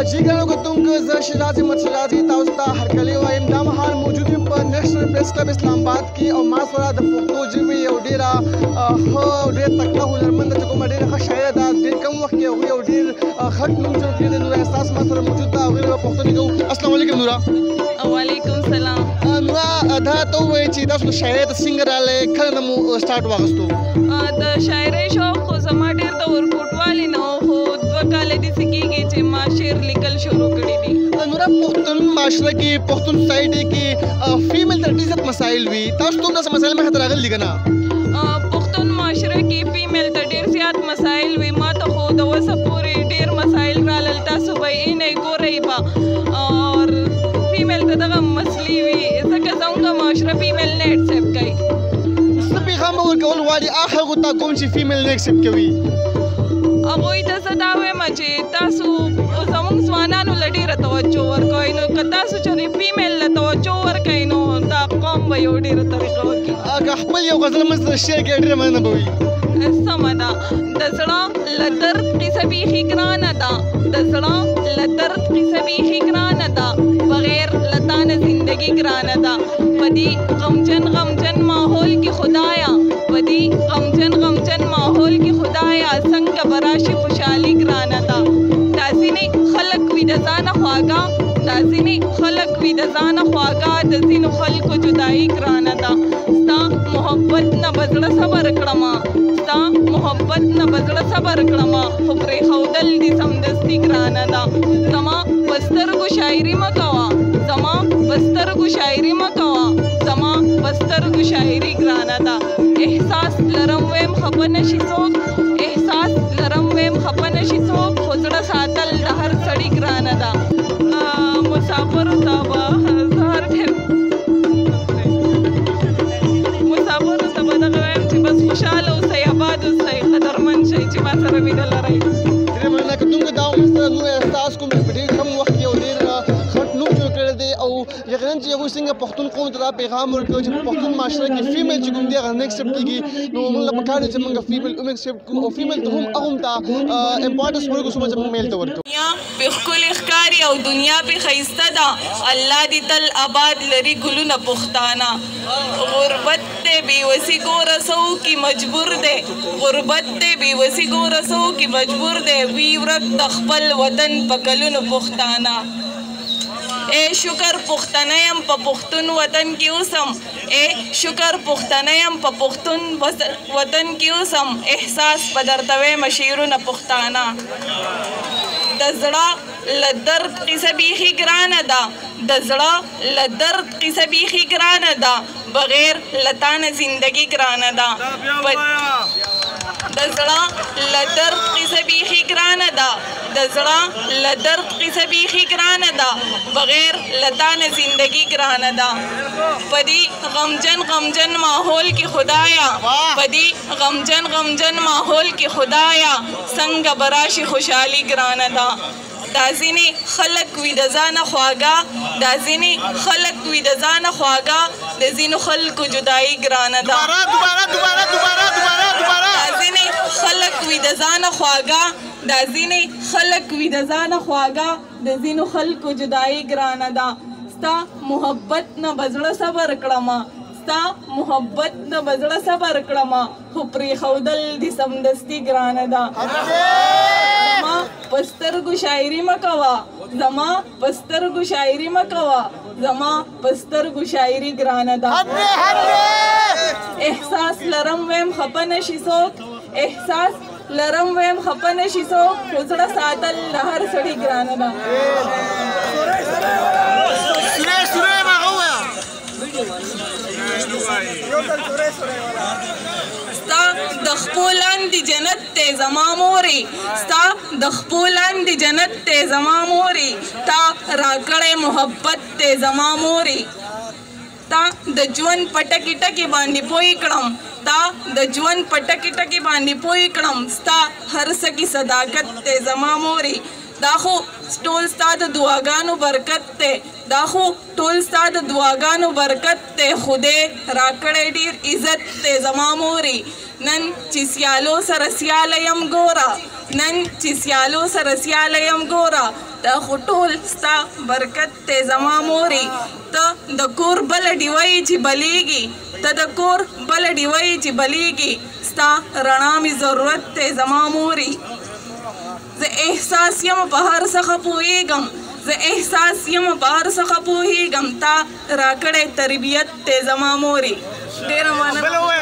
जी ګرانو کتونکو زه شیراز احمد شیرازي تاسو ته هرکلی وایم دا مهال موجود یم په نیشنل پریس کلب اسلام آباد کې او ما سره د پښتو ژبې یو ډېره ښه او ډېر تکړه هنرمنده چې کومه ډېره ښه شاعره ده ډېر کم وخت کې هغوی یو ډېر غټ نوم جوړ کړی دی. نوره احساس ما سره موجود ده هغوی به پوښتنې کوو. السلام علیکم نوره. وعلیکم سلام. نوره دا ته ووایئ چې تاسو د شاعرۍ ته څنګه راغلی کله نه مو سټارټ واخیستو؟ د شاعرۍ شوق خو زما ډېر د ورکوټوالي نه و خو 2 کاله داسې کېږي چې ما شعر لیکل شروع کړي دي. نوره پښتون معاشره کې پښتون سوسایټي کې فیمیل ته ډېر زیات مسایل وي تاسو ته هم داسې مسایل مخې ته راغلي دي که نه؟ پښتون معاشره کې فیمیل ته ډېر زیات مسایل وي ما ته خو د وسه پورې ډېر مسایل رالل تاسو به یې نه ګورئ به اور فیمیل ته دغه مسلې وي ځکه زموږ معاشره فیمیل نه اکسپټ کوي. څه پیغام به ورکول غواړي هغه خلکو ته کوم چې فیمیل نه اکسپټ کوي؟ هغوی ته زه دا وایم چې تاسو زموږ ځوانانو له ډېره توجه ورکوئ نو که تاسو چېرې فیمیل له توجه ورکوئ نو دا قوم به یو ډېره طریقه وکړي. که خپل یو غزل منځ ته شعر کې ډېره مننه به وي. سمه ده. د زړه له درد قصه بیخي ګرانه ده د زړه له درد قصه بیخي ګرانه ده بغیر له تا نه زندګي ګرانه ده په دې غمجن غمجن ماحول کې خدایا په دې غمجن غمجن ماحول کې خدایا څنګه به راشي خوشحالي ګرانه ده دا ځینې خلک وي د ځانه خواږه دا ځینې خلک وي د ځانه خواږه د ځینو خلکو جدایي ګرانه ده ستا محبت نه به زړه صبر کړمه ستا محبت نه به زړه صبر کړمه خو پرېښودل دې سمدستي ګرانه ده زما په سترګو شاعري مه کوه زما په سترګو شاعري مه کوه زما په سترګو شاعري ګرانه ده احساس لرم ویم خفه نشي څوک احساس لرم ویم خفه نشي څوک خو زړه ساتل د هر سړي ګرانه ده مسافرو ته به هر ټیم مسافرو ته به دغه وایم چې بس خوشحاله اوسئ آباد اوسئ قدرمند شئ چې ما سره مینه لرئ. ډېره مننه کتونکو دا عمر سره نور احساس کوم چې په ډېر کم وخت کې یو ډېر غټ نوم جوړ کړی دی او یقینا چې هغوی څنګه پښتون قوم ته دا پیغام ورکړو چې په پښتون معاشره کې فیمیل چې کوم دی هغه نه اکسپټ کېږي نو موږ له پکار دی چې موږ فیمیل هم اکسپټ کړو او فیمیل ته هم هغوم ته امپارټنس ورکړو څومره چې موږ میل ته ورکړو. دنیا پې ښکلې ښکاري او دنیا پې ښایسته ده الله دې تل آباد لري ګلونه پښتانه غربت دی بېوسي ګوره څه وکړي مجبور دی غربت دی بېوسي ګوره څه وکړي مجبور دی وي ورک د خپل وطن په کلونو پښتانه اے شکر پښتنه یم په پښتون وطن کې اوسم اے شکر پښتنه یم په پښتون وطن کې اوسم احساس په درته وایم شعرونه پښتانه د زړه له درد قصه بیخي ګرانه ده د زړه له درد قصه بیخي ګرانه ده بغیر له تا نه زندګي ګرانه ده د زړه له درد قصه بیخي ګرانه ده د زړه له درد قصه بیخي ګرانه ده بغیر له تا نه زندګي ګرانه ده په دې غمجن غمجن ماحول کې خدایا په دې غمجن غمجن ماحول کې خدایا څنګه به راشي خوشحالي ګرانه ده دا ځینې خلک وي د ځانه خواږه دا ځینې خلک وي د ځانه خواږه د ځینو خلکو جدایي ګرانه ده دا ځینې خلک وي د ځانه خواږه دا ځینې خلک وي د ځانه خواږه د ځینو خلکو جدایي ګرانه ده ستا محبت نه به زړه صبر کړمه ستا محبت نه به زړه صبر کړمه خو پرېښودل دې سمدستي ګرانه ده زما په سترګو شاعري مه کوه زما په سترګو شاعري مه کوه زما په سترګو شاعري ګرانه ده احساس لرم ویم خفه نشي څوک احساس لرم ویم خفه نشي څوک خو زړه ساتل د هر سړي ګرانه ده ستا د خپو لاندې جنت دی زما مورې ستا د خپو لاندې جنت دی زما مورې تا راکړی محبت دی زما مورې تا د ژوند په ټکي ټکي باندې پوه کړم تا د ژوند په ټکي ټکي باندې پوه کړم ستا هر څه کې صداقت دی زما مورې دا خو ټول ستا د دعاګانو برکت دی دا خو ټول ستا د دعاګانو برکت دی خدای راکړی ډېر عزت دی زما مورې نن چې سیالو سره سیاله یم ګوره نن چې سیالو سره سیاله یم ګوره دا خو ټول ستا برکت دی زما مورې ته د کور بله ډیوۍ چې بلیږي ته د کور بله ډیوۍ چې بلیږي ستا رڼا مې ضرورت دی زما مورې زه احساس یم په هر څه پوهېږم زه احساس یم په هر څه پوهېږم تا راکړی تربیت دی زما مورې ډېره مننه